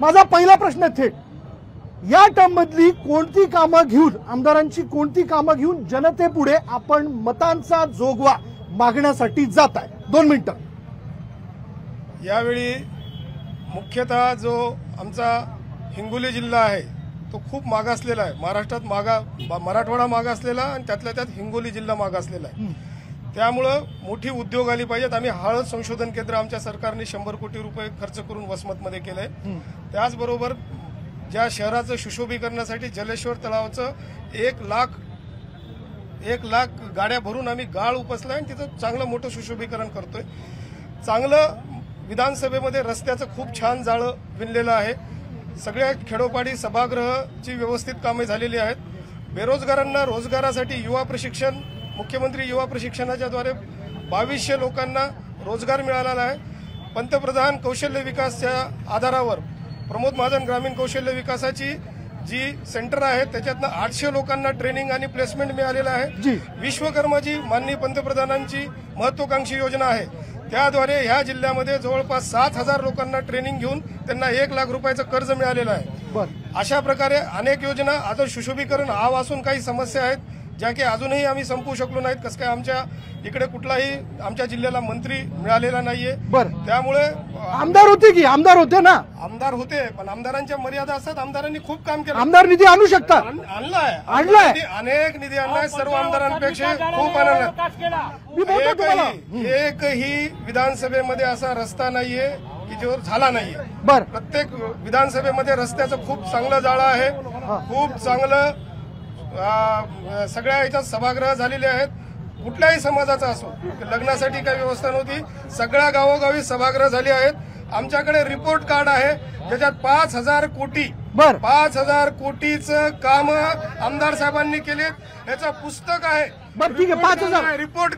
माझा पहिला प्रश्न थेट या टर्म मधली कोणती कामं घेऊन, आमदारांची कोणती कामं घेऊन जनतेपुढे आपण मतांचा जोगवा मागण्यासाठी जात आहे? 2 मिनिटं. यावेळी मुख्यतः जो आमचा हिंगोली जिल्हा आहे तो खूप मागासलेला आहे. महाराष्ट्रात मराठवाडा मागासलेला आणि त्यातल्या त्यात हिंगोली जिल्हा मागासलेला आहे. त्यामुळं मोठी उद्योग आली पाहिजेत. आम्ही हळद संशोधन केंद्र आमच्या सरकारने 100 कोटी रुपये खर्च करून वसमतमध्ये केलंय. त्याचबरोबर ज्या शहराचं सुशोभीकरणासाठी जलेश्वर तलावाचं 1 लाख गाड्या भरून आम्ही गाळ उपसलाय आणि तिथं चांगलं मोठं सुशोभीकरण करतोय. चांगलं विधानसभेमध्ये रस्त्याचं खूप छान जाळं विणलेलं आहे. सगळ्या खेडोपाडी सभागृहाची व्यवस्थित कामे झालेली आहेत. बेरोजगारांना रोजगारासाठी युवा प्रशिक्षण, मुख्यमंत्री युवा प्रशिक्षणाच्याद्वारे 2200 लोकांना रोजगार मिळालेला आहे. पंतप्रधान कौशल्य विकासच्या आधारावर प्रमोद महाजन ग्रामीण कौशल्य विकासाची जी सेंटर आहे त्याच्यातनं 800 लोकांना ट्रेनिंग आणि प्लेसमेंट मिळालेलं आहे. विश्वकर्माची माननीय पंतप्रधानांची महत्वाकांक्षी योजना आहे. त्याद्वारे ह्या जिल्ह्यामध्ये जवळपास 7000 लोकांना ट्रेनिंग घेऊन त्यांना 1 लाख रुपयाचं कर्ज मिळालेलं आहे. अशा प्रकारे अनेक योजना. आता सुशोभीकरण आव असून काही समस्या आहेत ज्या की अजूनही आम्ही संपवू शकलो नाहीत. कसं काय आमच्या इकडे कुठलाही आमच्या जिल्ह्याला मंत्री मिळालेला नाहीये. त्यामुळे आमदार होते ना, आमदार होते पण आमदारांच्या मर्यादा असतात. आमदारांनी खूप काम केलं. आमदार निधी आणू शकतात. आणलाय अनेक निधी आणलाय. सर्व आमदारांपेक्षा खूप आणलाय. एकही विधानसभेमध्ये असा रस्ता नाहीये की जो झाला नाहीये. प्रत्येक विधानसभेमध्ये रस्त्याचं खूप चांगलं जाळं आहे. खूप चांगलं सगळ्या याच्यात सभागृह झालेले आहेत. कुठल्याही समाजाचा असो, लग्नासाठी काही व्यवस्था नव्हती, सगळ्या गावोगावी सभागृह झाले आहेत. आमच्याकडे रिपोर्ट कार्ड आहे ज्याच्यात 5000 कोटी 5000 कोटीचं काम आमदार साहेबांनी केले. याचं पुस्तक आहे. ठीक आहे, 5000 रिपोर्ट